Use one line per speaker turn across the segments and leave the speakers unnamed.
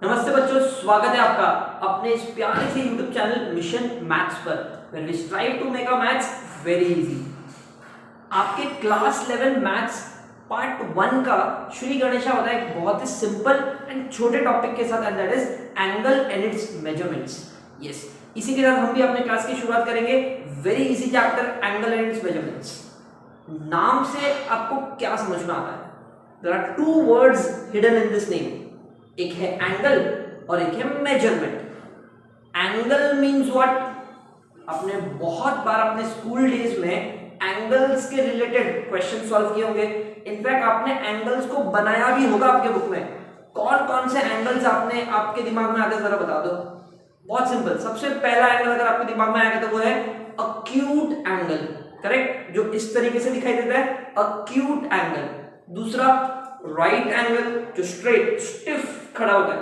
नमस्ते बच्चों, स्वागत है आपका अपने इस प्यारे से YouTube चैनल मिशन मैथ्स पर, where we strive to make our maths very easy। आपके क्लास 11 मैथ्स पार्ट 1 का श्री गणेशा होता है एक बहुत ही सिंपल एंड छोटे टॉपिक के साथ, and that is angle and its measurements. Yes, इसी के साथ हम भी अपने क्लास की शुरुआत करेंगे। Very easy chapter, angle and its measurements. नाम से आपको क्या समझ में आता है? There are two words hidden in this name. एक है एंगल और एक है मेजरमेंट। Angle means what? आपने बहुत बार अपने स्कूल डेज में एंगल्स के रिलेटेड क्वेश्चन सॉल्व किए होंगे। इनफैक्ट आपने एंगल्स को बनाया भी होगा आपके बुक में। कौन कौन से एंगल्स आपके दिमाग में आते हैं जरा बता दो। बहुत सिंपल, सबसे पहला एंगल अगर आपके दिमाग में आएगा तो वो है अक्यूट एंगल, करेक्ट, जो इस तरीके से दिखाई देता है, अक्यूट एंगल। दूसरा राइट एंगल, जो स्ट्रेट स्टिफ खड़ा होता है,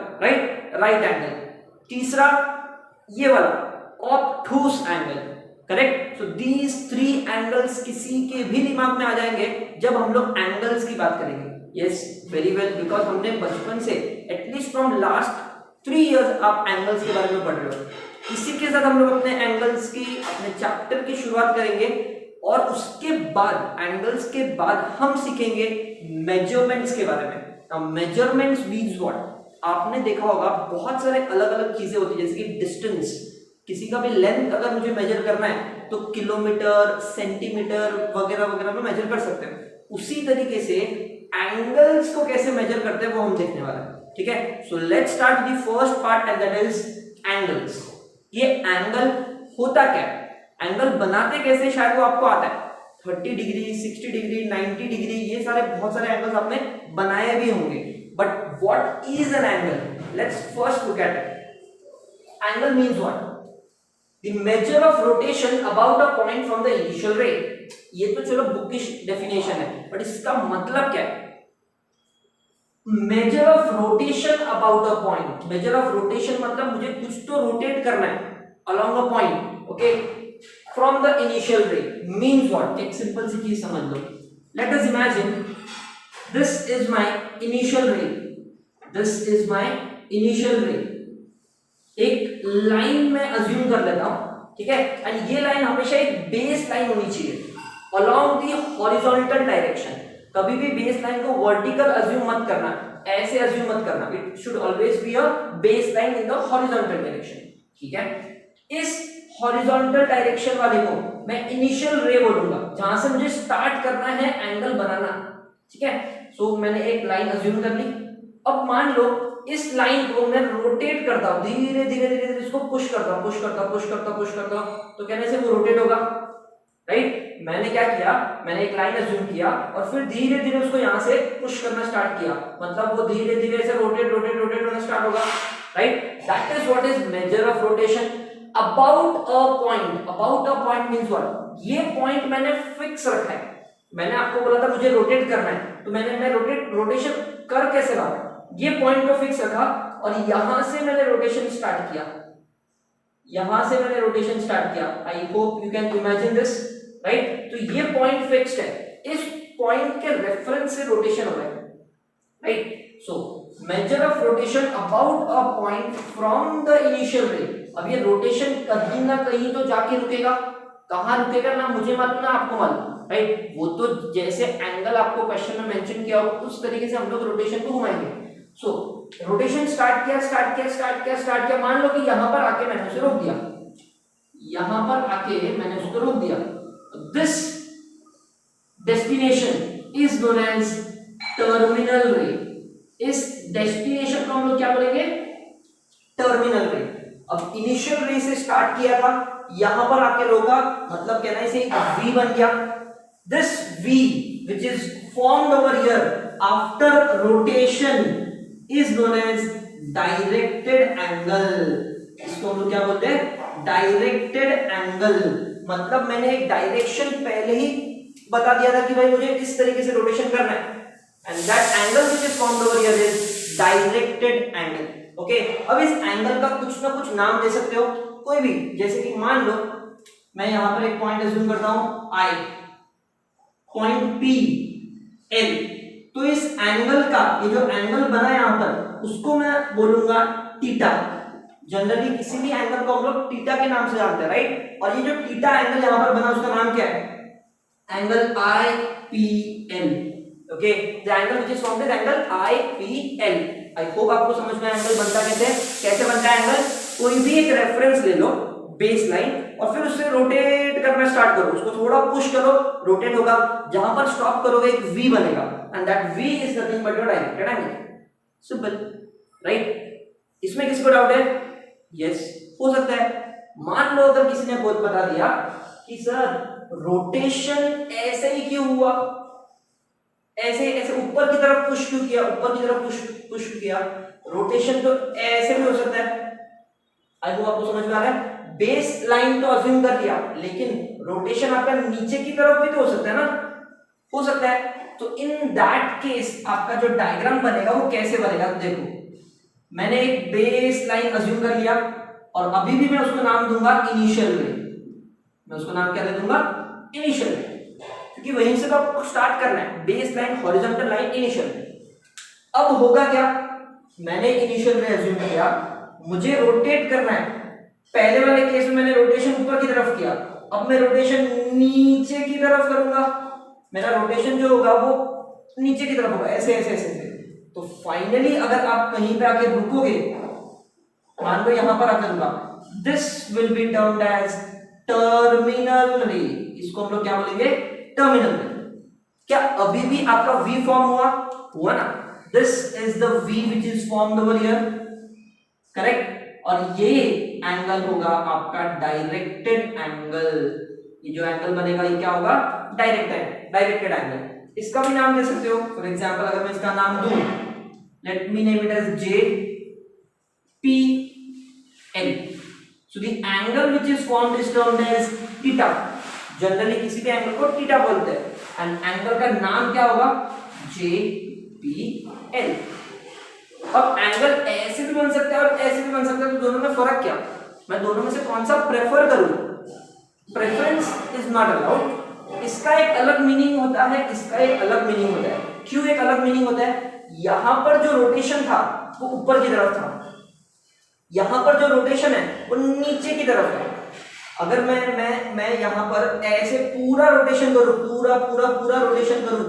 राइट एंगल। तीसरा ये वाला obtuse angle, correct. So these three angles किसी के भी दिमाग में आ जाएंगे जब हम लोग एंगल्स की बात करेंगे। यस, वेरी वेल, बिकॉज हमने बचपन से एटलीस्ट फ्रॉम लास्ट 3 इयर्स आप एंगल्स के बारे में पढ़ रहे हो। इसी के साथ हम लोग अपने एंगल्स की अपने चैप्टर की शुरुआत करेंगे और उसके बाद एंगल्स के बाद हम सीखेंगे मेजरमेंट्स के बारे में। Now measurements means what? आपने देखा होगा बहुत सारे अलग अलग चीजें होती है, जैसे कि डिस्टेंस। किसी का भी लेंथ अगर मुझे मेजर करना है तो किलोमीटर, सेंटीमीटर वगैरह वगैरह में मेजर कर सकते हैं। उसी तरीके से एंगल्स को कैसे मेजर करते हैं वो हम देखने वाले हैं, ठीक है। So let's start the first part and that is angles. ये एंगल होता क्या है, एंगल बनाते कैसे, शायद वो आपको आता है। 30 डिग्री, 60 डिग्री, 90 डिग्री, ये सारे बहुत सारे एंगल्स आपने बनाए भी होंगे। But what is an angle? Let's first look at it. Angle means what? The measure of rotation about a point from the initial रे। ये तो चलो बुकिश डेफिनेशन है, बट इसका मतलब क्या है? Measure of rotation about a point. Measure of rotation मतलब मुझे कुछ तो रोटेट करना है along a point, okay, from the initial ray means what? एक सिंपल सी चीज समझ लो। Let us imagine this is my initial ray, this is my initial ray। एक लाइन में अज्यूम कर लेता हूं, ठीक है, एंड ये लाइन हमेशा एक बेस लाइन होनी चाहिए along the horizontal direction। कभी भी बेस लाइन को वर्टिकल अज्यूम मत करना, ऐसे अज्यूम मत करना। It should always be a base line in the horizontal direction, ठीक है। इस हॉरिजॉन्टल डायरेक्शन वाले को मैं इनिशियल रे बोलूंगा, जहां से मुझे स्टार्ट करना है एंगल बनाना, ठीक है। सो मैंने एक लाइन अज्यूम कर ली। अब मान लो इस लाइन को मैं रोटेट करता हूं, धीरे धीरे धीरे धीरे इसको पुश करता हूं, तो कहने से वो रोटेट होगा, राइट। मैंने क्या किया, मैंने एक लाइन अज्यूम किया और फिर धीरे धीरे उसको यहां से पुश करना स्टार्ट किया, मतलब वो धीरे धीरे से रोटेट होना स्टार्ट होगा, right. That is what is measure of rotation about a point. About a point means what? ये पॉइंट मैंने फिक्स रखा है। मैंने आपको बोला था मुझे रोटेट करना है, तो मैं रोटेशन कर कैसे रहा? ये पॉइंट को फिक्स रखा और यहां से मैंने रोटेशन स्टार्ट किया, I hope you can imagine this, right. तो ये पॉइंट फिक्स्ड है, इस पॉइंट के रेफरेंस से रोटेशन हो रहा है, right. So measure of rotation about a point from the initial रे। अब ये रोटेशन कहीं ना कहीं तो जाके रुकेगा, कहां रुकेगा ना मुझे मालूम ना आपको मालूम, राइट। वो तो जैसे एंगल आपको क्वेश्चन में मेंशन किया हो उस तरीके से हम लोग रोटेशन को घुमाएंगे। सो रोटेशन स्टार्ट किया, मान लो कि यहां पर आके मैंने उसे रोक दिया, this destination is known as terminal ray. इस डेस्टिनेशन को हम लोग क्या बोलेंगे? टर्मिनल रे। अब इनिशियल रे से स्टार्ट किया था, यहां पर आके रोका, मतलब कहना है इसे एक V बन गया। This V which is formed over here after rotation is known as directed angle। इसको हम लोग क्या बोलते हैं? Directed angle. मतलब मैंने एक डायरेक्शन पहले ही बता दिया था कि भाई मुझे इस तरीके से रोटेशन करना है, and that angle which is formed over here is directed angle, okay। अब इस एंगल का कुछ ना कुछ नाम दे सकते हो, कोई भी, जैसे कि मान लो मैं यहां पर एक पॉइंट अज्यूम करता हूं I, पॉइंट P L। तो इस एंगल का, ये जो एंगल बना यहां पर, उसको मैं बोलूंगा थीटा। जनरली किसी भी एंगल को हम लोग थीटा के नाम से जानते हैं, राइट। और ये जो थीटा एंगल यहां पर बना उसका नाम क्या है? Angle IPL। Okay, the angle which is formed is angle IPL। I hope आपको समझ में एंगल बनता कैसे बनता है एंगल। कोई भी एक रेफरेंस ले लो, बेस लाइन, और फिर उससे रोटेट करना स्टार्ट करो, उसको थोड़ा पुश करो, रोटेट होगा, जहां पर स्टॉप करोगे एक वी बनेगा, and that V is nothing but your directed angle. Simple, right. इसमें किसको डाउट है? यस, हो सकता है। मान लो अगर किसी ने बहुत बता दिया कि सर रोटेशन ऐसे ही क्यों हुआ, ऐसे ऐसे ऊपर की तरफ पुश क्यों किया, ऊपर की तरफ पुश क्यों किया, रोटेशन तो ऐसे भी हो सकता है। आई होप आपको समझ में आ रहा है। बेस लाइन तो अज्यूम कर लिया, लेकिन रोटेशन आपका नीचे की तरफ भी तो हो सकता है ना, हो सकता है। तो इन दैट केस आपका जो डायग्राम बनेगा वो कैसे बनेगा? देखो, मैंने एक बेस लाइन अज्यूम कर लिया और अभी भी मैं उसको नाम दूंगा इनिशियल रे। मैं उसको नाम क्या दे दूंगा? इनिशियल रे, क्योंकि वहीं से तो आपको स्टार्ट करना है। Base line, horizontal line, initial रे। अब होगा क्या? मैंने इनिशियल रे अज्यूम किया, मुझे रोटेट करना है। पहले वाले केस में मैंने रोटेशन ऊपर की तरफ किया, अब मैं रोटेशन नीचे की तरफ करूंगा। मेरा रोटेशन जो होगा वो नीचे की तरफ होगा, ऐसे ऐसे ऐसे ऐसे। तो फाइनली अगर आप कहीं पे आके रुकोगे, मान लो यहां पर आकर रुका, this will be termed as terminal ray. इसको हम लोग क्या बोलेंगे? टर्मिनल रे। क्या अभी भी आपका वी फॉर्म हुआ ना? This is the V which is formed over here, correct. और ये एंगल होगा आपका डायरेक्टेड एंगल। ये जो एंगल बनेगा ये क्या होगा? Directed angle. इसका भी नाम दे सकते हो। फॉर एग्जांपल अगर मैं इसका नाम दूं, let me name it as JPL। So the angle which is formed is termed as theta. Generally किसी भी एंगल को थीटा बोलते हैं, एंड एंगल का नाम क्या होगा? JPL। अब एंगल ऐसे भी बन सकता है और ऐसे भी बन सकता है, तो दोनों में फर्क क्या? मैं दोनों में से कौन सा प्रेफर करूं? Preference is not allowed. इसका एक अलग मीनिंग होता है, इसका एक अलग मीनिंग होता है। क्यों एक अलग मीनिंग होता है? यहां पर जो रोटेशन था वो ऊपर की तरफ था, यहां पर जो रोटेशन है वो नीचे की तरफ है। अगर मैं यहां पर ऐसे पूरा रोटेशन करूं, पूरा रोटेशन करूं,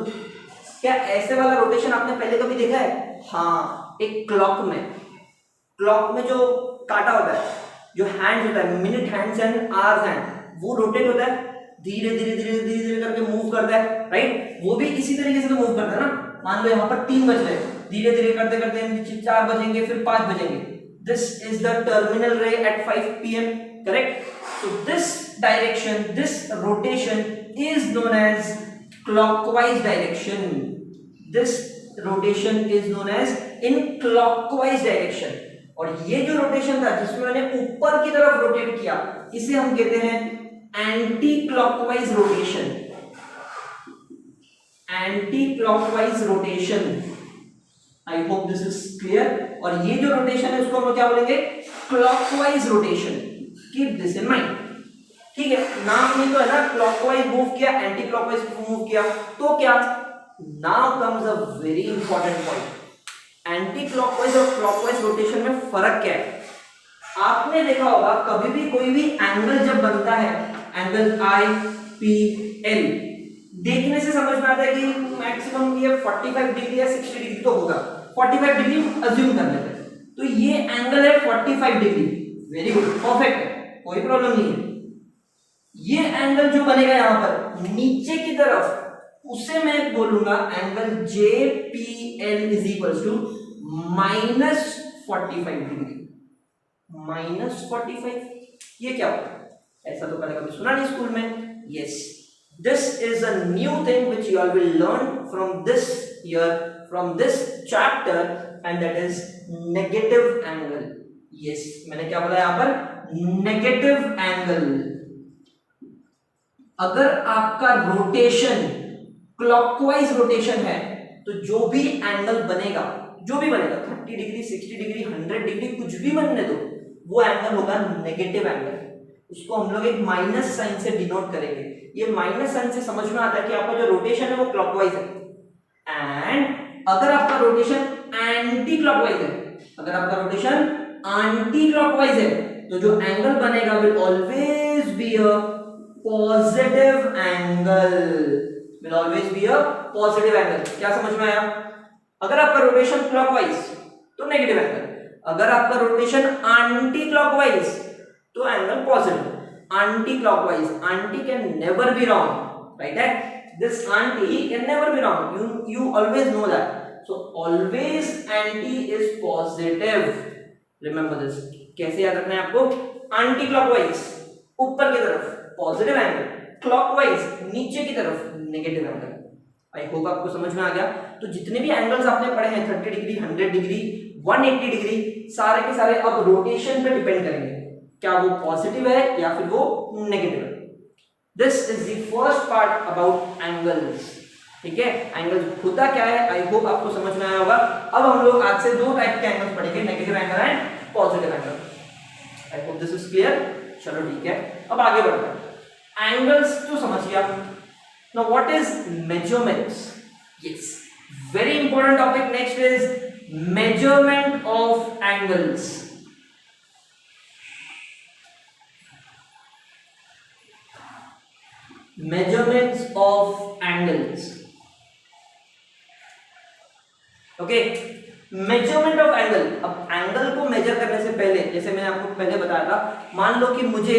क्या ऐसे वाला रोटेशन आपने पहले कभी देखा है? हाँ, एक क्लॉक में जो काटा होता है, जो हैंड्स होता है, minute hands and hours hand, वो रोटेट होता है, धीरे धीरे करके मूव करता है, राइट। वो भी इसी तरीके से तो मूव करता है ना। मान लो यहाँ पर 3 बज रहे, धीरे धीरे करते करते 4 बजेंगे, फिर 5 बजेंगे। This is the terminal ray at 5 PM, correct. So this direction, this rotation is known as clockwise direction. This rotation is known as in clockwise direction. और ये जो रोटेशन था जिसमें मैंने ऊपर की तरफ रोटेट किया, इसे हम कहते हैं anti clockwise rotation. Anti clockwise rotation. I hope this is clear. और ये जो रोटेशन है उसको हम लोग क्या बोलेंगे? Clockwise rotation. Keep this in mind, ठीक है। नाम नहीं तो है ना, क्लॉकवाइज मूव किया, एंटी क्लॉकवाइज मूव किया, तो क्या? Now comes a very important point. Anti clockwise और क्लॉकवाइज रोटेशन में फर्क क्या है? आपने देखा होगा कभी भी कोई भी एंगल जब बनता है, एंगल IPL, देखने से समझ में आता है कि मैक्सिमम ये 45 डिग्री या 60 डिग्री तो होगा। 45 डिग्री अज्यूम कर लेते हैं, तो ये एंगल है 45 डिग्री। वेरी गुड, परफेक्ट है, कोई प्रॉब्लम नहीं है। ये एंगल जो बनेगा यहां पर नीचे की तरफ, उसे मैं बोलूंगा angle JPL is equal to -45 degree. -45, ये क्या होता है? ऐसा तो पहले कभी सुना नहीं स्कूल में। Yes, this is a new thing which you all will learn from this year, from this chapter, and that is negative angle. Yes, मैंने क्या बोला यहां पर? Negative angle. अगर आपका रोटेशन क्लॉकवाइज रोटेशन है, तो जो भी एंगल बनेगा, 30 डिग्री, 60 डिग्री, 100 डिग्री, कुछ भी बनने दो, वो एंगल होगा नेगेटिव एंगल। उसको हम लोग एक माइनस साइन से डिनोट करेंगे। ये माइनस साइन से समझ में आता है कि आपका जो रोटेशन है वो क्लॉकवाइज है, एंड अगर आपका रोटेशन एंटी क्लॉकवाइज है, अगर आपका रोटेशन एंटी क्लॉकवाइज है तो जो एंगल बनेगा will always be a positive angle, will always be a positive angle. क्या समझ में आया? अगर आपका रोटेशन क्लॉकवाइज तो नेगेटिव एंगल, अगर आपका रोटेशन एंटी क्लॉकवाइज तो angle positive. Anti clockwise, anti can never be wrong, right है? This anti can never be wrong, you always know that, so always anti is positive, remember this। कैसे याद रखना है आपको? Anti clockwise ऊपर की तरफ पॉजिटिव एंगल, क्लॉकवाइज नीचे की तरफ नेगेटिव एंगल। आई होप आपको समझ में आ गया। तो जितने भी एंगल्स आपने पढ़े हैं 30 डिग्री, 100 डिग्री, 180 डिग्री, सारे के सारे अब रोटेशन पे डिपेंड करेंगे, क्या वो पॉजिटिव है या फिर वो नेगेटिव है। This is the first part about angles, ठीक है? एंगल्स होता क्या है, आई होप आपको समझ में आया होगा। अब हम लोग आज से दो टाइप के एंगल्स पढ़ेंगे, negative angle and positive angle. I hope this is clear. चलो ठीक है, अब आगे बढ़ते हैं। एंगल्स तो समझ गया। Now what is measurements? Yes, very important topic. Next is measurement of angles. Measurements of angles. Okay, measurement of angle. अब एंगल को मेजर करने से पहले, जैसे मैंने आपको पहले बताया था, मान लो कि मुझे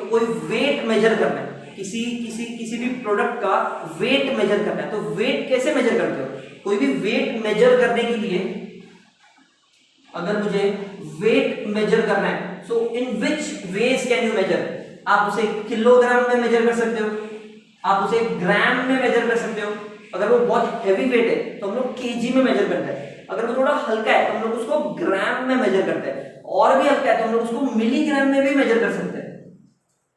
कोई वेट मेजर करना है, किसी भी प्रोडक्ट का वेट मेजर करना है, तो वेट कैसे मेजर करते हो? कोई भी वेट मेजर करने के लिए अगर मुझे वेट मेजर करना है, so in which ways can you measure? आप उसे किलोग्राम में मेजर कर सकते हो, आप उसे ग्राम में मेजर कर सकते हो। अगर वो बहुत हैवी वेट है तो हम लोग केजी में मेजर करते हैं, अगर वो थोड़ा हल्का है तो हम लोग उसको ग्राम में मेजर करते हैं, और भी हल्का है तो हम लोग उसको मिलीग्राम में भी मेजर कर सकते हैं,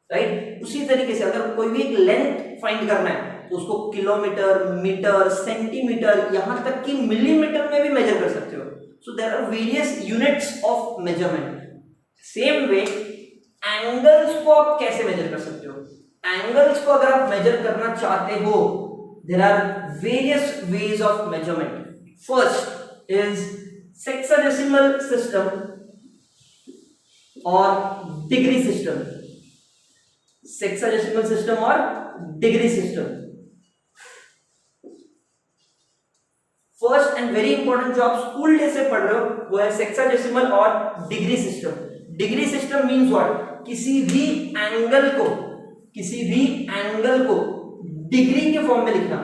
राइट? उसी तरीके से अगर कोई भी एक लेंथ फाइंड करना है तो उसको किलोमीटर, मीटर, सेंटीमीटर, यहां तक कि मिलीमीटर में भी मेजर कर सकते हो। So there are various units of measurement. Same way angles को आप कैसे मेजर कर सकते हो? एंगल्स को अगर आप मेजर करना चाहते हो, there are various ways of measurement. First is sexadecimal system और डिग्री सिस्टम। सेक्साडेसिमल सिस्टम और degree system. First and very important जो आप स्कूल डे से पढ़ रहे हो वो है सेक्साडेसिमल और degree system. Degree system means what? किसी भी एंगल को डिग्री के फॉर्म में लिखना।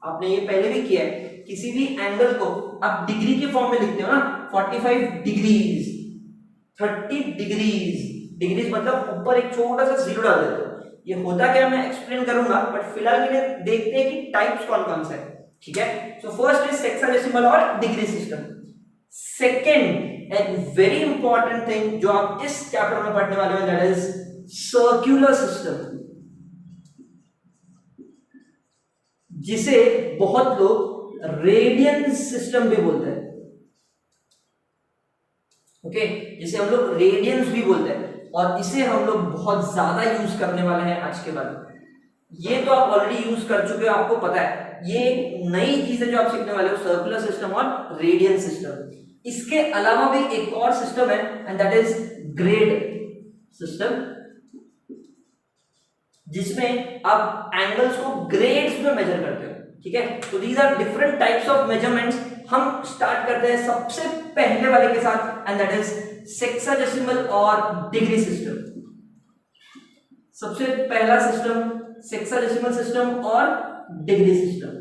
आपने ये पहले भी किया है, किसी भी एंगल को आप डिग्री के फॉर्म में लिखते हो ना, 45 डिग्रीज, 30 डिग्रीज मतलब ऊपर एक छोटा सा जीरो डाल देते हो। ये होता क्या मैं एक्सप्लेन करूंगा, बट फिलहाल के लिए देखते हैं कि टाइप्स कौन कौन से हैं, ठीक है? सो फर्स्ट इज सेक्साडेसिमल और degree system. Second and very important thing जो आप इस चैप्टर में पढ़ने वाले हो, दैट इज सर्कुलर सिस्टम, जिसे बहुत लोग रेडियन सिस्टम भी बोलते हैं। ओके, जिसे हम लोग रेडियंस भी बोलते हैं, और इसे हम लोग बहुत ज्यादा यूज करने वाले हैं आज के बाद। ये तो आप ऑलरेडी यूज कर चुके हो, आपको पता है। ये एक नई चीज है जो आप सीखने वाले हो, सर्कुलर सिस्टम और रेडियन सिस्टम। इसके अलावा भी एक और सिस्टम है and that is grade system, जिसमें आप एंगल्स को ग्रेड्स में मेजर करते हो, ठीक है? तो these are different types of measurements. हम स्टार्ट करते हैं सबसे पहले वाले के साथ एंड दैट इज सेक्साडेसिमल और डिग्री सिस्टम। सबसे पहला सिस्टम सेक्साडेसिमल सिस्टम और degree system.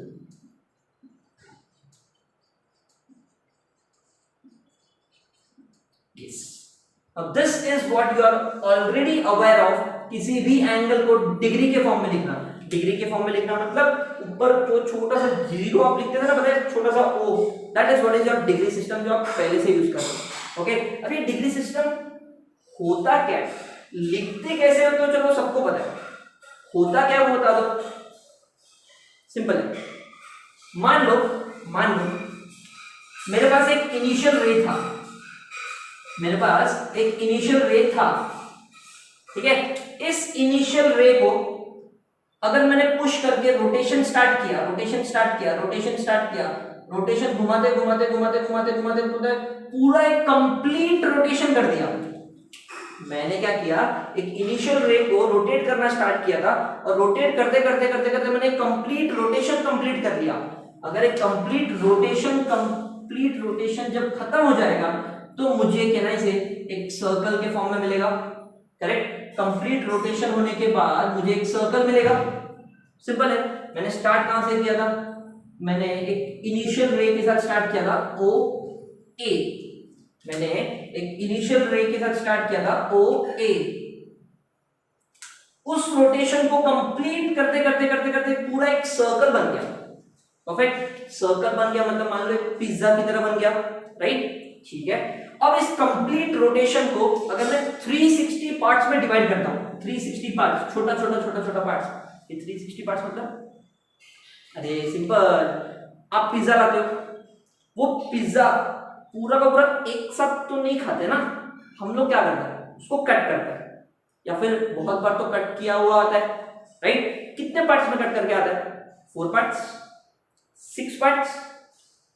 yes, now this is what you are already aware of। किसी भी एंगल को डिग्री के फॉर्म में लिखना। डिग्री के फॉर्म में लिखना मतलब ऊपर जो छोटा सा जीरो आप लिखते थे ना, पता है, छोटा सा o, that is what is your degree system, जो आप पहले से यूज कर रहे हो। ओके, अब ये डिग्री सिस्टम होता क्या है, लिखते कैसे हो, तो चलो सबको पता है। होता क्या वो बता दो। सिंपल है। मान लो मेरे पास एक इनिशियल रे था, ठीक है? इस इनिशियल रे को अगर मैंने पुश करके रोटेशन स्टार्ट किया, रोटेशन घुमाते पूरा एक कंप्लीट रोटेशन कर दिया। मैंने क्या किया, एक इनिशियल रे को रोटेट करना स्टार्ट किया था और रोटेट करते करते करते करते मैंने कंप्लीट रोटेशन कंप्लीट कर लिया। अगर एक कंप्लीट रोटेशन जब खत्म हो जाएगा तो मुझे क्या ना इसे एक सर्कल के फॉर्म में मिलेगा। करेक्ट, कंप्लीट रोटेशन होने के बाद मुझे एक सर्कल मिलेगा। सिंपल है। मैंने स्टार्ट कहां से किया था, मैंने एक इनिशियल रे के साथ स्टार्ट किया था ओ ए, मैंने एक इनिशियल रे के साथ स्टार्ट किया था ओ ए। उस रोटेशन को कंप्लीट करते करते करते करते पूरा एक सर्कल बन गया। परफेक्ट, सर्कल बन गया मतलब मान लो पिज्जा की तरह बन गया, राइट। ठीक है, अब इस कंप्लीट रोटेशन को अगर मैं 360 पार्ट्स में डिवाइड करता हूं, 360 पार्ट्स, छोटा छोटा छोटा छोटा पार्ट्स, ये 360 पार्ट्स मतलब, अरे सिंपल, आप पिज्जा लाते हो, वो पिज्जा पूरा का पूरा एक साथ तो नहीं खाते ना, हम लोग क्या करते हैं, उसको कट करते हैं, या फिर बहुत बार तो कट किया हुआ आता है, राइट। कितने पार्ट्स में कट करके आता है, 4 पार्ट्स, 6 पार्ट्स,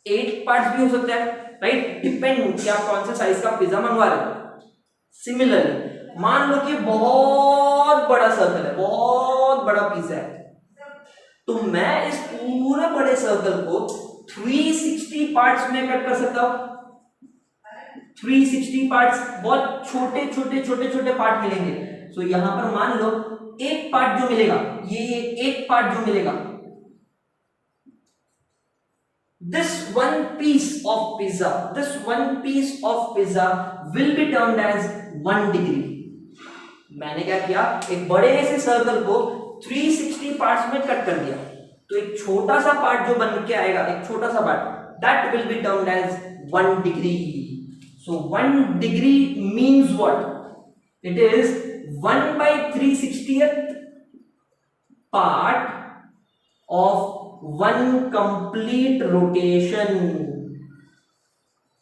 8 पार्ट्स भी हो सकता है, राइट, डिपेंड कि आप कौन से साइज का पिज्जा मंगवा रहे हो। सिमिलरली मान लो कि बहुत बड़ा सर्कल है, बहुत बड़ा पिज्जा है, तो मैं इस पूरे बड़े सर्कल को 360 पार्ट्स में कट कर सकता हूं। 360 पार्ट्स, बहुत छोटे छोटे छोटे छोटे पार्ट मिलेंगे। सो यहां पर मान लो एक पार्ट जो मिलेगा, ये एक पार्ट जो मिलेगा, this one piece of pizza will be termed as 1 degree। मैंने क्या किया, एक बड़े से सर्कल को 360 पार्ट्स में कट कर दिया, तो एक छोटा सा पार्ट जो बन के आएगा, एक छोटा सा part, that will be termed as 1 degree। So 1 degree means what? It is 1/360th part of one complete rotation।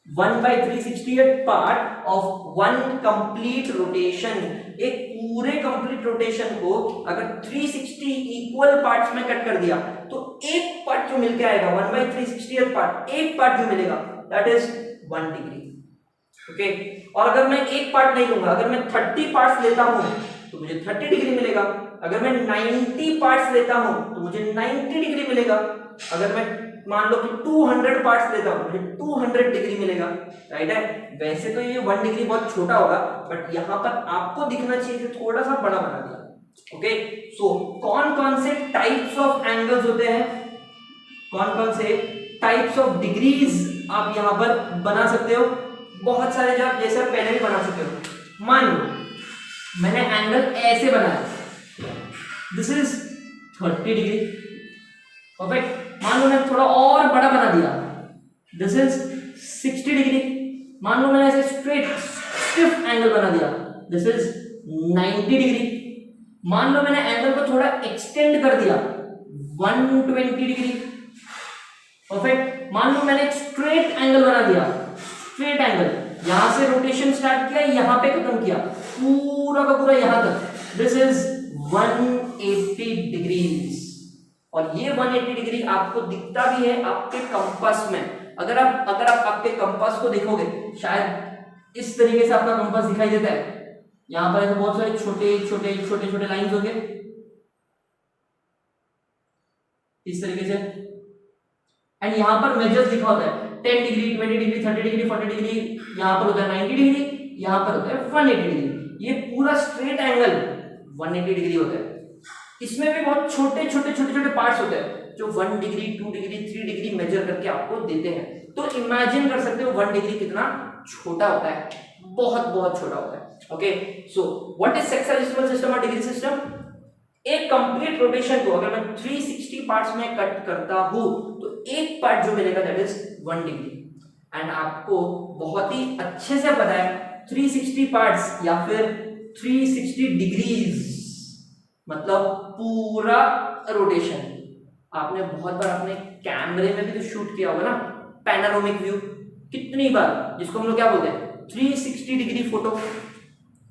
1/360th part of one complete rotation। एक पूरे कंप्लीट रोटेशन को अगर 360 इक्वल पार्ट्स में कट कर दिया तो एक पार्ट जो मिलके आएगा 1/360th पार्ट, एक पार्ट जो मिलेगा दैट इज 1 डिग्री। ओके, और अगर मैं एक पार्ट नहीं लूंगा, अगर मैं 30 पार्ट्स लेता हूं तो मुझे 30 डिग्री मिलेगा। अगर मैं 90 पार्ट्स लेता हूं तो मुझे 90 डिग्री मिलेगा। अगर मैं मान लो कि 200 पार्ट्स लेता हूं मुझे 200 डिग्री मिलेगा, राइट है। वैसे तो ये 1 डिग्री बहुत छोटा होगा, बट यहां पर आपको दिखना चाहिए कि थोड़ा सा बड़ा बना दिया। ओके, सो कौन कौन से टाइप्स ऑफ एंगल्स होते हैं, कौन कौन से टाइप्स ऑफ डिग्रीज आप यहां पर बना सकते हो, बहुत सारे जो आप जैसे पहले भी बना सकते हो। मान लो मैंने एंगल ऐसे बनाया, दिस इज 30 डिग्री, परफेक्ट। मान लो मैंने थोड़ा और बड़ा बना दिया, दिस इज 60 डिग्री। मान लो मैंने ऐसे स्टिफ एंगल बना दिया, दिस इज 90 डिग्री। मान लो मैंने एंगल को थोड़ा एक्सटेंड कर दिया, 120 डिग्री, परफेक्ट। मान लो मैंने एक स्ट्रेट एंगल बना दिया, स्ट्रेट एंगल, यहां से रोटेशन स्टार्ट किया, यहां पे खत्म किया, पूरा का पूरा यहां तक, दिस इज 180 डिग्रीज। और ये 180 डिग्री आपको दिखता भी है आपके कंपास में। अगर आप आपके कंपास को देखोगे, शायद इस तरीके से आपका कंपास दिखाई देता है। यहां पर ऐसे बहुत सारे छोटे छोटे छोटे छोटे लाइंस होंगे इस तरीके से, एंड यहां पर मेजर्स लिखा होता है 10 डिग्री, 20 डिग्री, 30 डिग्री, 40 डिग्री, यहां पर होता है 90 डिग्री, यहां पर होता है 180 डिग्री। ये पूरा स्ट्रेट एंगल 180 डिग्री होता है। इसमें भी बहुत छोटे छोटे छोटे छोटे पार्ट्स होते हैं जो 1 डिग्री, 2 डिग्री, 3 डिग्री मेजर करके आपको देते हैं। तो इमेजिन कर सकते हो 1 डिग्री कितना छोटा होता है, बहुत बहुत छोटा होता है। Okay, so what is sexadecimal system और डिग्री सिस्टम? एक कंप्लीट रोटेशन को अगर मैं 360 पार्ट्स में कट करता हूं तो एक पार्ट जो मिलेगा दैट इज 1 डिग्री। एंड आपको बहुत ही अच्छे से पता है 360 पार्ट्स या फिर 360 डिग्रीज मतलब पूरा रोटेशन। आपने बहुत बार अपने कैमरे में भी तो शूट किया होगा ना, पैनोरामिक व्यू, कितनी बार, जिसको हम लोग क्या बोलते हैं 360 डिग्री फोटो,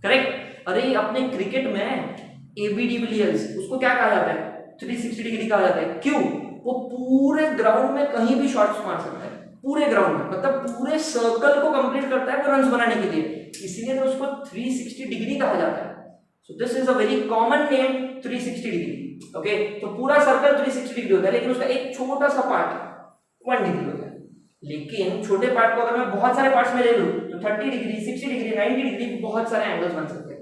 करेक्ट। अरे अपने क्रिकेट में एबी डिविलियर्स, उसको क्या कहा जाता है 360 डिग्री कहा जाता है। क्यों? वो पूरे ग्राउंड में कहीं भी शॉट्स मार सकता है, पूरे ग्राउंड में, मतलब पूरे सर्कल को कंप्लीट करता है वो रन्स बनाने के लिए, इसलिए तो उसको 360 डिग्री कहा जाता है। So this is a very common name 360 degree. Okay, तो पूरा सर्कल 360 डिग्री होता है, लेकिन उसका एक छोटा सा पार्ट 1 डिग्री होता है। लेकिन छोटे पार्ट को अगर मैं बहुत सारे पार्ट्स में ले लूं तो 30 डिग्री, 60 डिग्री, 90 डिग्री बहुत सारे एंगल्स बन सकते हैं।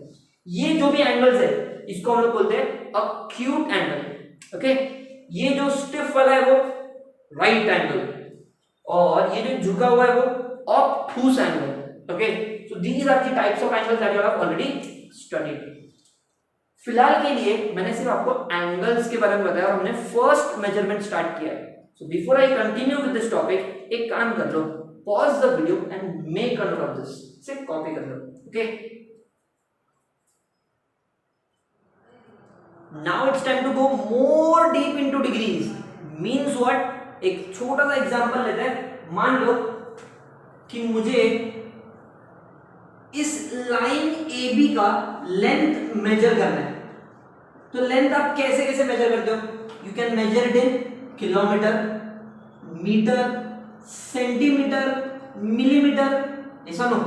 ये जो भी एंगल्स है इसको हम लोग बोलते हैं एक्यूट एंगल। ओके, ये जो स्टिफ वाला है वो राइट एंगल, और ये जो झुका हुआ है वो obtuse angle. Okay, so these are the types of angles that you have already studied. फिलहाल के लिए मैंने सिर्फ आपको एंगल्स के बारे में बताया और हमने फर्स्ट मेजरमेंट स्टार्ट किया है। So before I continue with this topic, एक काम कर लो, pause the video and make a note of this, सिर्फ कॉपी कर लो। Okay, now it's time to go more deep into degrees. Means what? एक छोटा सा एग्जांपल लेते हैं। मान लो कि मुझे इस लाइन AB का लेंथ मेजर करना है, तो लेंथ आप कैसे कैसे मेजर करते हो? You can measure it in kilometre, metre, centimetre, millimetre. ऐसा नो,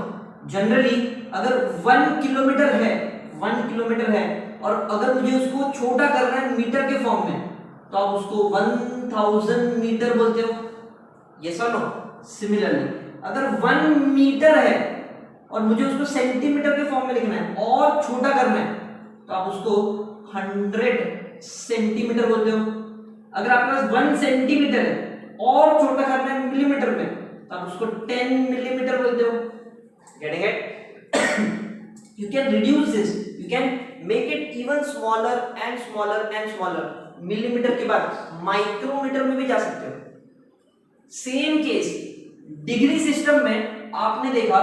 जनरली अगर 1 किलोमीटर है, 1 किलोमीटर है और अगर मुझे उसको छोटा करना है मीटर के फॉर्म में, तो आप उसको 1000 मीटर बोलते हो। यस और नो? सिमिलरली अगर 1 मीटर है और मुझे उसको सेंटीमीटर के फॉर्म में लिखना है और छोटा करना है, तो आप उसको 100 सेंटीमीटर बोलते हो। अगर आपके पास 1 सेंटीमीटर है और छोटा करना है मिलीमीटर में, तो आप उसको 10 मिलीमीटर बोलते हो। Getting it? You can reduce this, you can make it even smaller and smaller and smaller. Millimetre के बाद माइक्रोमीटर में भी जा सकते हो। सेम केस डिग्री सिस्टम में आपने देखा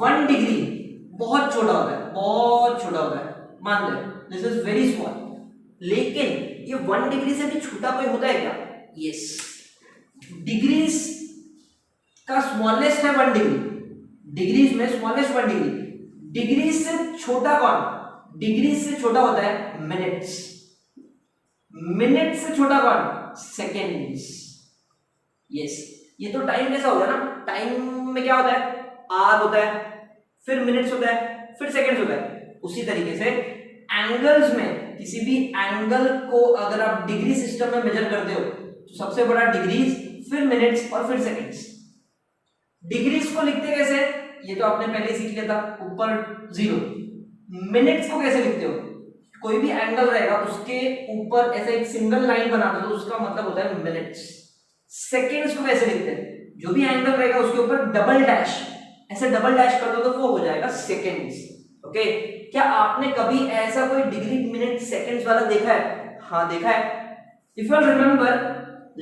1 डिग्री बहुत छोटा होता है, बहुत छोटा होता है, मान लें दिस इज वेरी स्मॉल। लेकिन ये 1 डिग्री से भी छोटा कोई होता है क्या? यस, डिग्रीज का स्मॉलेस्ट है 1 डिग्री, डिग्रीज में स्मॉलेस्ट 1 डिग्री। डिग्रीज से छोटा कौन? डिग्रीज से छोटा होता है मिनट्स, मिनट से छोटा कौन? सेकेंड्स। यस, ये तो टाइम जैसा हो गया ना। टाइम में क्या होता है? आवर होता है, फिर मिनट्स होता है, फिर सेकंड्स होता है। उसी तरीके से एंगल्स में किसी भी एंगल को अगर आप डिग्री सिस्टम में मेजर करते हो तो सबसे बड़ा डिग्रीज, फिर मिनट्स और फिर सेकंड्स। डिग्रीज को लिखते कैसे? ये तो आपने पहले सीख लिया था, ऊपर 0। मिनट्स को कैसे लिखते हो? कोई भी एंगल रहेगा उसके ऊपर ऐसे एक सिंगल लाइन बना दो तो उसका मतलब होता है मिनट्स। सेकंड्स को कैसे लिखते हैं? जो भी एंगल रहेगा उसके ऊपर डबल डैश, ऐसे डबल डैश कर दो तो वो हो जाएगा सेकंड्स। ओके, क्या आपने कभी ऐसा कोई डिग्री, मिनट, सेकंड्स वाला देखा है? हाँ देखा है। If you remember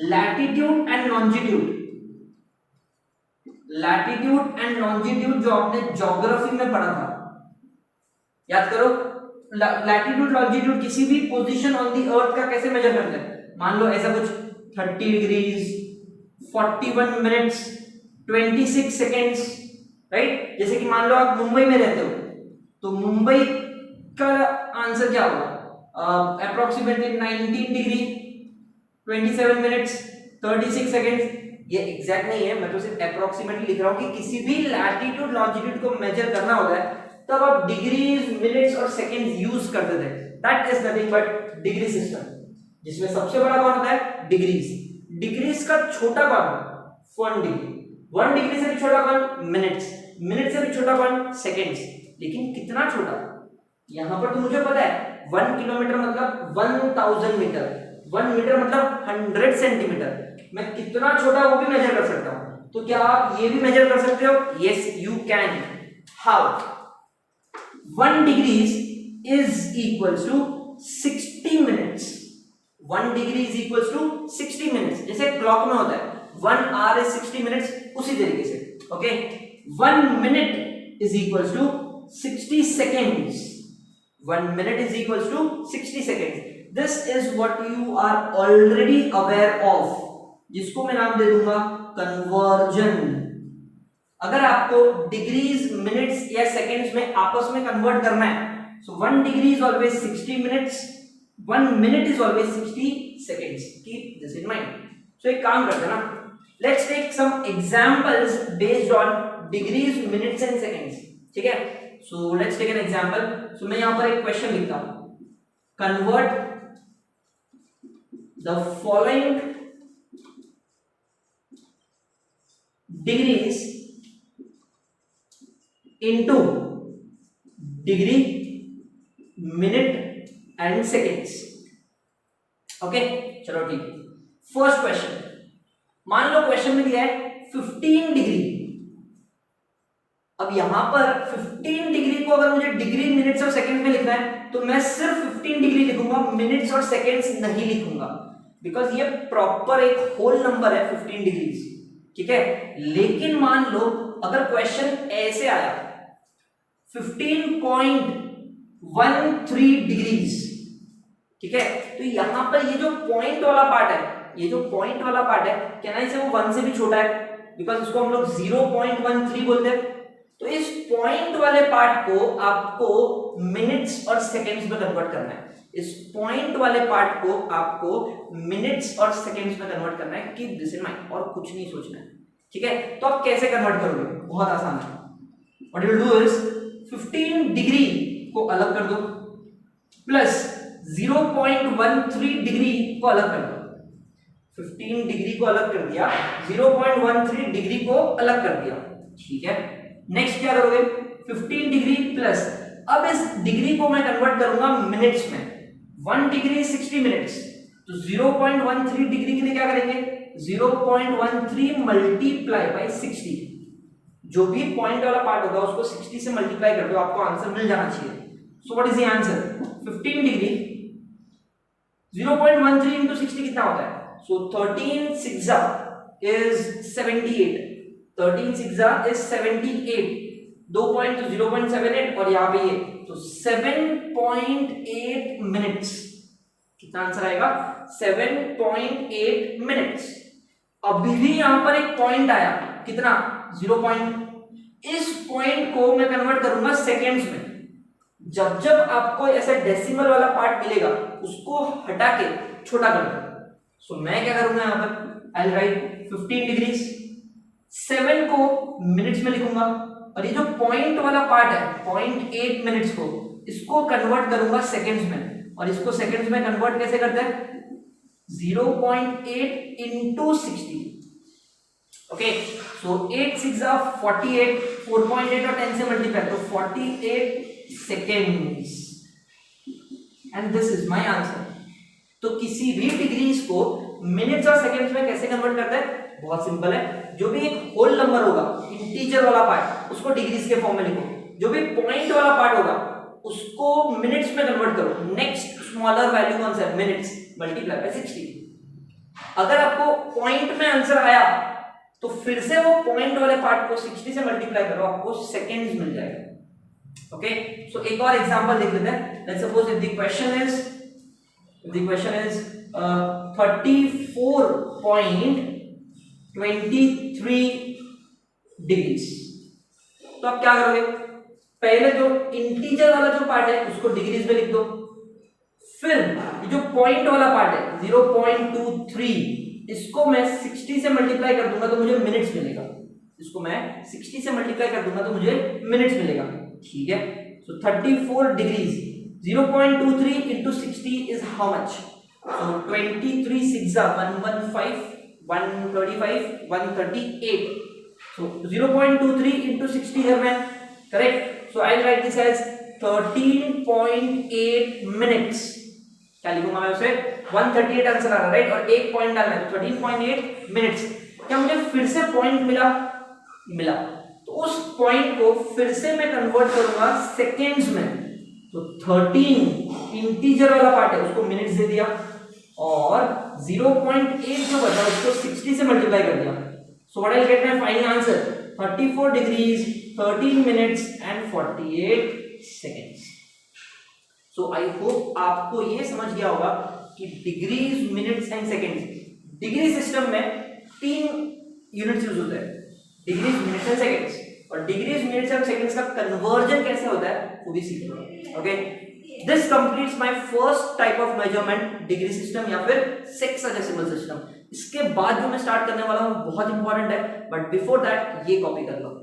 latitude and longitude, latitude and longitude जो आपने ज्योग्राफी में पढ़ा था, याद करो। लैटिट्यूड लॉन्जिट्यूड किसी भी पोजीशन ऑन दी अर्थ का कैसे मेजर करते हैं? मान लो ऐसा कुछ 30 डिग्रीज, 41 मिनट्स, 26 सेकेंड्स, राइट। जैसे कि मान लो आप मुंबई में रहते हो तो मुंबई का आंसर क्या होगा? Approximately 19 degree, 27 minutes, 36 seconds. ये एग्जैक्ट नहीं है, मैं तो सिर्फ अप्रोक्सीमेटली लिख रहा हूं कि किसी भी लैटिट्यूड लॉन्जिट्यूड को मेजर करना होता है तब आप डिग्रीज, मिनट्स और सेकंड्स यूज करते थे। That is nothing but degree system, जिसमें सबसे बड़ा कौन होता है? डिग्रीज। डिग्रीज का छोटा कौन? 1 डिग्री। 1 डिग्री से भी छोटा कौन? मिनट्स। मिनट से भी छोटा कौन? सेकंड्स। लेकिन कितना छोटा? यहां पर तो मुझे पता है 1 किलोमीटर मतलब 1000 मीटर, 1 मीटर मतलब 100 सेंटीमीटर। मैं कितना छोटा वो भी मेजर कर सकता हूं। तो क्या आप ये भी मेजर कर सकते हो? Yes you can. How? 1 degrees is equals to 60 minutes. 1 degree is equals to 60 minutes. जैसे क्लॉक में होता है 1 hour is 60 minutes, उसी तरीके से। Okay, 1 minute is equals to 60 seconds. 1 minute is equals to 60 seconds. This is what you are already aware of, जिसको मैं नाम दे दूंगा कन्वर्जन। अगर आपको डिग्रीज, मिनट्स या सेकंड्स में आपस में कन्वर्ट करना है, so 1 degree is always 60 minutes, 1 minute is always 60 seconds. Keep this in mind. So एक काम करते हैं ना, let's take some examples based on degrees, minutes and seconds, ठीक है। So let's take an example. So मैं यहां पर एक क्वेश्चन लिखता हूं, convert the following degrees into degree, minute and seconds. Okay, चलो ठीक है। फर्स्ट क्वेश्चन, मान लो क्वेश्चन में दिया है 15 डिग्री। अब यहां पर 15 डिग्री को अगर मुझे डिग्री, मिनट्स और सेकंड्स में लिखना है तो मैं सिर्फ 15 डिग्री लिखूंगा, मिनट्स और सेकंड्स नहीं लिखूंगा, बिकॉज ये प्रॉपर एक होल नंबर है 15 डिग्रीज, ठीक है। लेकिन मान लो अगर क्वेश्चन ऐसे आया 15.13 डिग्रीज, ठीक है, तो यहां पर ये जो पॉइंट वाला पार्ट है, ये जो पॉइंट वाला पार्ट है, कहना इसे वो 1 से भी छोटा है, बिकॉज इसको हम लोग 0.13 बोलते हैं। तो इस पॉइंट वाले पार्ट को आपको मिनट्स और सेकंड्स में कन्वर्ट करना है। इस पॉइंट वाले पार्ट को आपको मिनट्स और सेकंड्स में कन्वर्ट करना है। कीप दिस इन माइंड, और कुछ नहीं सोचना है, ठीक है। तो आप कैसे कन्वर्ट करोगे? बहुत आसान है। What you will do is 15 degree को अलग कर दो प्लस 0.13 डिग्री को अलग कर दो। 15 डिग्री को अलग कर दिया, 0.13 डिग्री को अलग कर दिया, ठीक है। नेक्स्ट क्या करोगे? 15 डिग्री प्लस, अब इस डिग्री को मैं कन्वर्ट करूंगा मिनट्स में। 1 डिग्री 60 मिनट्स, तो 0.13 डिग्री के लिए क्या करेंगे? 0.13 मल्टीप्लाई बाय 60। जो भी पॉइंट वाला पार्ट होगा उसको 60 से मल्टीप्लाई कर दो, आपको आंसर मिल जाना चाहिए। So what is the answer? 15 degree 0.13 into 60 कितना होता है? सो 13 6 is 78, 13 6 is 78, 2 पॉइंट तो 0.78 और यहाँ पे ये तो 7.8 मिनट्स। कितना आंसर आएगा? 7.8 मिनट्स। अभी भी यहां पर एक पॉइंट आया, कितना? 0 पॉइंट। इस पॉइंट को मैं कन्वर्ट करूंगा सेकेंड्स में। जब जब आपको ऐसा डेसिमल वाला पार्ट मिलेगा उसको हटा के छोटा कर दो। सो मैं क्या करूंगा यहां पर? आई विल राइट 15 डिग्रीज, 7 को मिनट्स में लिखूंगा और ये जो पॉइंट वाला पार्ट है 0.8 मिनट्स को, इसको कन्वर्ट करूंगा सेकेंड्स में। और इसको सेकेंड्स में कन्वर्ट कैसे करते हैं? 0.8 into 60। ओके, सो 8 6 48, 4.8 और 10 से मल्टीप्लाई तो 48 seconds, and this is my answer. तो किसी भी डिग्रीज को मिनट्स और सेकेंड्स में कैसे कन्वर्ट करते हैं? बहुत सिंपल है। जो भी एक होल नंबर होगा, इंटीजर वाला पार्ट, उसको डिग्रीज के फॉर्म में लिखो। जो भी पॉइंट वाला पार्ट होगा उसको मिनट्स में कन्वर्ट करो। नेक्स्ट स्मॉलर वैल्यू कौन सा है? Minutes, multiply by 60। अगर आपको पॉइंट में आंसर आया तो फिर से वो पॉइंट वाले पार्ट को 60 से मल्टीप्लाई करो, आपको सेकेंड्स मिल जाएगा। ओके, सो एक और एग्जांपल देख लेते हैं। Let's suppose if the question is 34.23 degrees. तो आप क्या करोगे? पहले जो इंटीजर वाला जो पार्ट है उसको डिग्रीज में लिख दो, फिर जो पॉइंट वाला पार्ट है 0.23, इसको मैं 60 से मल्टीप्लाई कर दूंगा तो मुझे मिनट्स मिलेगा। इसको मैं 60 से मल्टीप्लाई कर दूंगा तो मुझे मिनट्स मिलेगा, ठीक है। सो 34 degrees 0.23 into 60 is how much? So 23 6 115, 135, 138. So 0.23 into 60 here man, correct? So I'll write this as 13.8 minutes. क्या लिखूंगा मैं उसे? 138 आंसर आ रहा है, राइट? और एक पॉइंट डालना है, 13.8 मिनट्स। क्या मुझे फिर से पॉइंट मिला? तो उस पॉइंट को फिर से मैं कन्वर्ट करूंगा सेकेंड्स में। तो 13 इंटीजर वाला पार्ट है उसको मिनट्स दे दिया और 0.8 जो बचा उसको 60 से मल्टीप्लाई कर दिया। So what I will get my final answer? 34 degrees 13 minutes and 48 seconds. So I hope आपको ये समझ गया होगा कि degrees, minutes and seconds, degree system में 3 यूनिट्स यूज होते हैं, डिग्रीज, मिनट्स एंड सेकेंड्स। और डिग्रीज, मिनट्स एंड सेकेंड्स का कन्वर्जन कैसे होता है वो भी सीख लो। Okay, this completes my first type of measurement, degree system या फिर सेक्साडेसिमल सिस्टम। इसके बाद जो मैं स्टार्ट करने वाला हूं बहुत इंपॉर्टेंट है, बट बिफोर दैट ये कॉपी कर लो।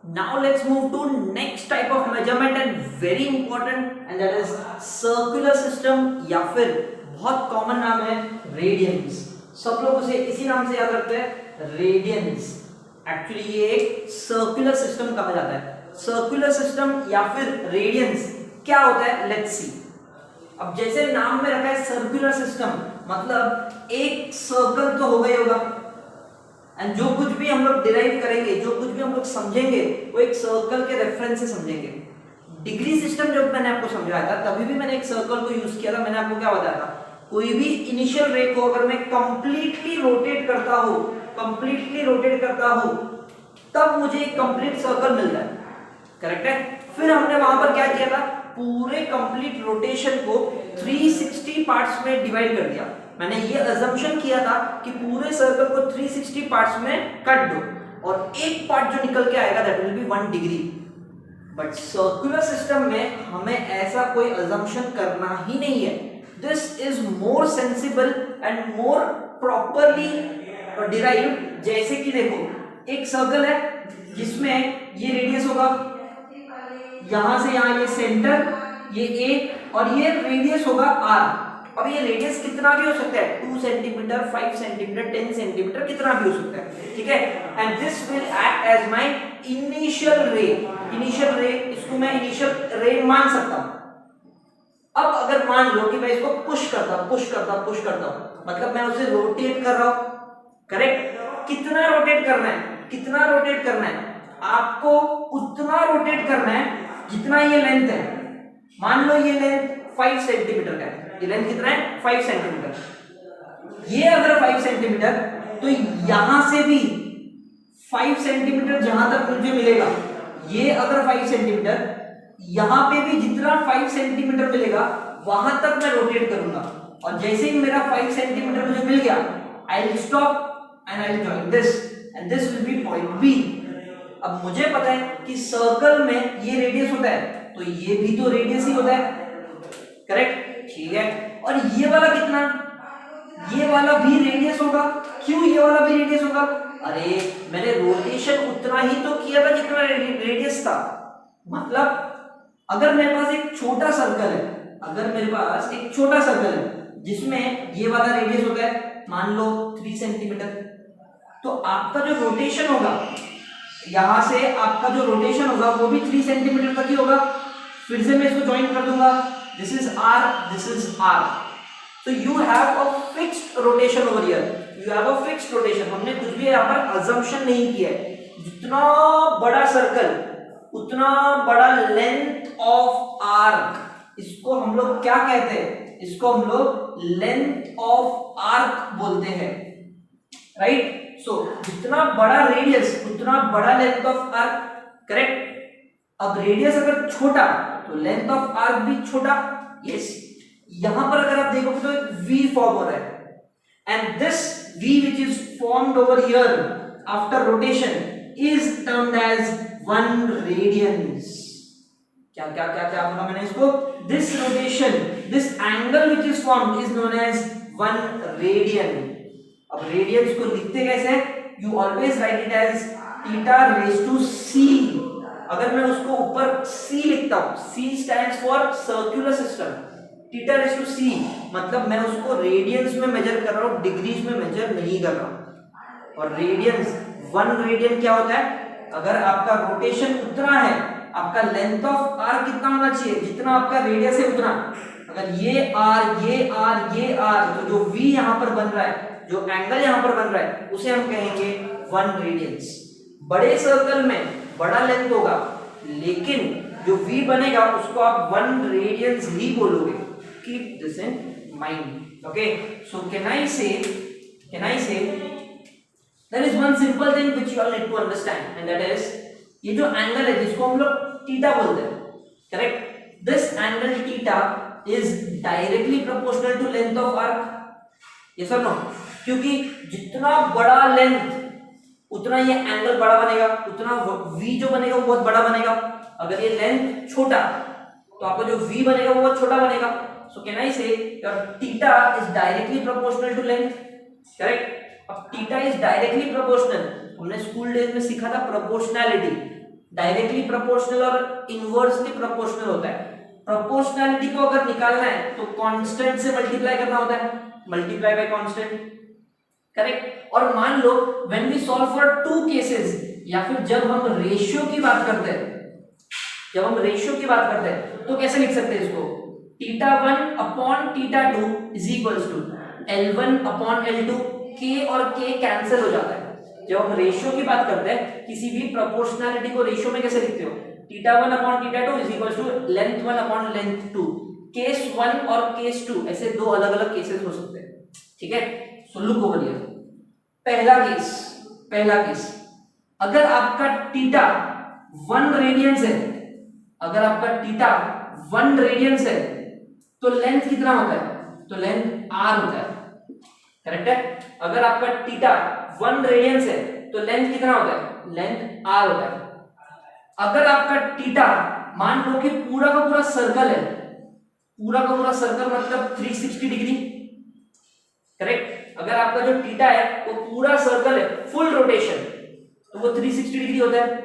Now let's move to next type of measurement and very important, and that is circular system या फिर बहुत कॉमन नाम है रेडियंस। सब लोग उसे इसी नाम से याद रखते हैं, रेडियंस। एक्चुअली ये एक सर्कुलर सिस्टम कहा जाता है। सर्कुलर सिस्टम या फिर रेडियंस क्या होता है, लेट्स सी। अब जैसे नाम में रखा है सर्कुलर सिस्टम, मतलब एक सर्कल तो होगा ही होगा, एंड जो कुछ भी हम लोग डिराइव करेंगे, जो कुछ भी हम लोग समझेंगे, वो एक सर्कल के रेफरेंस से समझेंगे। डिग्री सिस्टम जब मैंने आपको समझाया था तभी भी मैंने एक सर्कल को यूज किया था। मैंने आपको क्या बताया था, कोई भी इनिशियल रे को अगर मैं कंप्लीटली रोटेट करता हूं, कंप्लीटली रोटेट करता हूं, तब मुझे एक कंप्लीट सर्कल मिलता है, करेक्ट है। फिर हमने वहां पर क्या किया था, पूरे कंप्लीट रोटेशन को 360 पार्ट्स में डिवाइड कर दिया। मैंने ये अजम्पशन किया था कि पूरे सर्कल को 360 पार्ट्स में कट दो और एक पार्ट जो निकल के आएगा that will be 1 degree. But circular system में हमें ऐसा कोई अजम्पशन करना ही नहीं है। This is more sensible and more properly derived. जैसे कि देखो, एक सर्कल है जिसमें ये रेडियस होगा, यहां से यहां ये सेंटर, ये ए, और ये रेडियस होगा आर। अब ये रेडियस कितना भी हो सकता है, 2 सेंटीमीटर, 5 सेंटीमीटर, 10 सेंटीमीटर, कितना भी हो सकता है, ठीक है। And this will act as my initial ray. Initial ray, इसको मैं इनिशियल रे मान सकता हूं। अब अगर मान लो कि मैं इसको पुश करता हूं, मतलब मैं उसे रोटेट कर रहा हूं, करेक्ट। कितना रोटेट करना है, कितना रोटेट करना है, आपको उतना रोटेट करना है जितना ये लेंथ है। मान लो ये लेंथ 5 सेंटीमीटर का है, ये लेंथ कितना है, 5 सेंटीमीटर। ये अगर 5 सेंटीमीटर, तो यहां से भी 5 सेंटीमीटर जहां तक मुझे मिलेगा, ये अगर 5 सेंटीमीटर, यहां पे भी जितना 5 सेंटीमीटर मिलेगा वहां तक मैं रोटेट करूंगा। और जैसे ही मेरा 5 सेंटीमीटर मुझे मिल गया, I will stop and I will join this, and this will be point B. अब मुझे पता है कि सर्कल में ये रेडियस होता है, तो ये भी तो रेडियस ही होता है, करेक्ट, ठीक है। और ये वाला कितना, ये वाला भी रेडियस होगा। क्यों ये वाला भी रेडियस होगा, अरे मैंने रोटेशन उतना ही तो किया था जितना रेडियस था। मतलब अगर मेरे पास एक छोटा सर्कल है, अगर मेरे पास एक छोटा सर्कल है जिसमें ये वाला रेडियस होता है, मान लो 3 सेंटीमीटर, तो आपका जो रोटेशन होगा, यहां से आपका जो रोटेशन होगा वो भी 3 सेंटीमीटर तक ही होगा। फिर से मैं इसको ज्वाइन कर दूंगा, this is r, this is r, so you have a fixed rotation over here, you have a fixed rotation। हमने कुछ भी यहाँ पर assumption नहीं किया है। जितना बड़ा सर्कल उतना बड़ा लेंथ ऑफ आर्क, इसको हम लोग क्या कहते हैं, इसको हम लोग लेंथ ऑफ आर्क बोलते हैं, राइट। सो जितना बड़ा रेडियस उतना बड़ा लेंथ ऑफ आर्क, करेक्ट। अब रेडियस अगर छोटा तो लेंथ ऑफ आर्क भी छोटा, यस। यहां पर अगर आप देखोगे तो एक V फॉर्म हो रहा है, and this V which is formed over here after rotation is termed as 1 radians। क्या क्या क्या क्या बोला मैंने इसको, this rotation, this angle which is formed is known as 1 radian। अब रेडियंस को लिखते कैसे, you always write it as theta raised to c। अगर मैं उसको ऊपर c लिखता हूं, c stands for circular system, theta raise to c, मतलब मैं उसको रेडियंस में मेजर कर रहा हूं, डिग्रीज में मेजर नहीं कर रहा हूं। और रेडियंस, 1 रेडियन क्या होता है, अगर आपका रोटेशन उतना है, आपका लेंथ ऑफ आर कितना होना चाहिए, जितना आपका रेडियस है उतना। अगर ये आर, ये आर, ये आर, तो जो v यहां पर बन रहा है, जो एंगल यहां पर बन रहा है, उसे हम कहेंगे 1 रेडियंस। बड़े सर्कल में बड़ा लेंथ होगा, लेकिन जो v बनेगा उसको आप 1 रेडियंस ही बोलोगे। Keep this in mind, okay. So can I से there is one simple thing which you all need to understand, and that is ये जो एंगल है जिसको हम लोग थीटा बोलते हैं, correct. This angle theta is directly proportional to length of arc, yes और नो। क्योंकि जितना बड़ा लेंथ उतना ये एंगल बड़ा बनेगा, उतना v जो बनेगा वो बहुत बड़ा बनेगा। अगर ये लेंथ छोटा तो आपका जो v बनेगा वो बहुत छोटा बनेगा। सो can I say your theta is directly proportional to length, correct. अब थीटा इज डायरेक्टली प्रोपोर्शनल, हमने स्कूल डेज में सीखा था प्रोपोर्शनैलिटी, डायरेक्टली प्रोपोर्शनल और इनवर्सली प्रोपोर्शनल होता है। प्रोपोर्शनैलिटी को अगर निकालना है तो कांस्टेंट से मल्टीप्लाई करना होता है, मल्टीप्लाई बाय कांस्टेंट, करेक्ट। और मान लो when we solve for two cases, या फिर जब हम रेशियो की बात करते हैं, जब हम रेशियो की बात करते हैं तो कैसे लिख सकते हैं इसको, theta 1 upon theta 2 is equals to L1 upon L2, K और K कैंसिल हो जाता है। जब हम रेशियो की बात करते हैं, किसी भी प्रोपोर्शनैलिटी को रेशियो में कैसे लिखते हो, theta 1 upon theta 2 is equals to length 1 upon length 2। Case 1 और केस 2 ऐसे दो अलग अलग केसेस हो सकते हैं, ठीक है। सो लुक ओवर हियर, पहला केस, अगर आपका थीटा 1 रेडियंस है, अगर आपका थीटा 1 रेडियंस है तो लेंथ कितना होता है, तो लेंथ r होता है, करेक्ट है। अगर आपका थीटा 1 रेडियंस है तो लेंथ कितना होता है, लेंथ r होता है। अगर आपका थीटा मान लो कि पूरा का पूरा सर्कल है, पूरा का पूरा सर्कल मतलब 360 डिग्री, करेक्ट। अगर आपका जो थीटा है वो पूरा सर्कल है, फुल रोटेशन, तो वो 360 डिग्री होता है,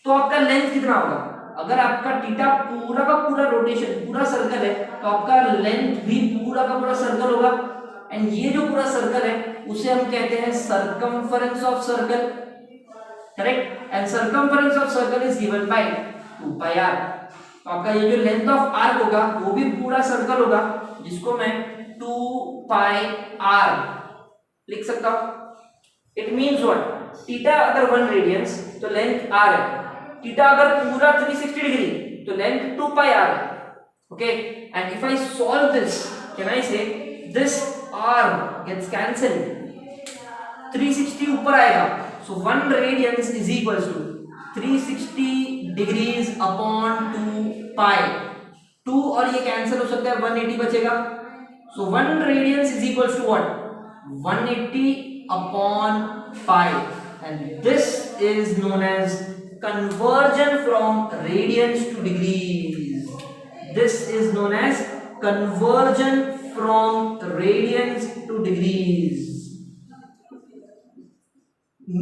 तो आपका लेंथ कितना होगा, अगर आपका थीटा पूरा का पूरा रोटेशन, पूरा सर्कल है, तो आपका लेंथ भी पूरा का पूरा सर्कल होगा। एंड ये जो पूरा सर्कल है उसे हम कहते हैं circumference of circle, correct. And circumference of circle is given by 2 pi r। तो आपका ये जो लेंथ ऑफ आर्क होगा वो भी पूरा सर्कल होगा, जिसको मैं 2 पाई r लिख सकता हूं। इट मींस व्हाट, थीटा अगर 1 रेडियंस तो लेंथ r है, थीटा अगर पूरा 360 डिग्री तो लेंथ 2 पाई r है, okay. And if I solve this, can I say this r gets cancelled, 360 ऊपर आएगा, so 1 radians is equals to 360 degrees upon 2 pi, 2 और ये कैंसिल हो सकता है, 180 बचेगा। So 1 radians is equals to what, 180 upon pi, and this is known as conversion from radians to degrees. This is known as conversion from radians to degrees.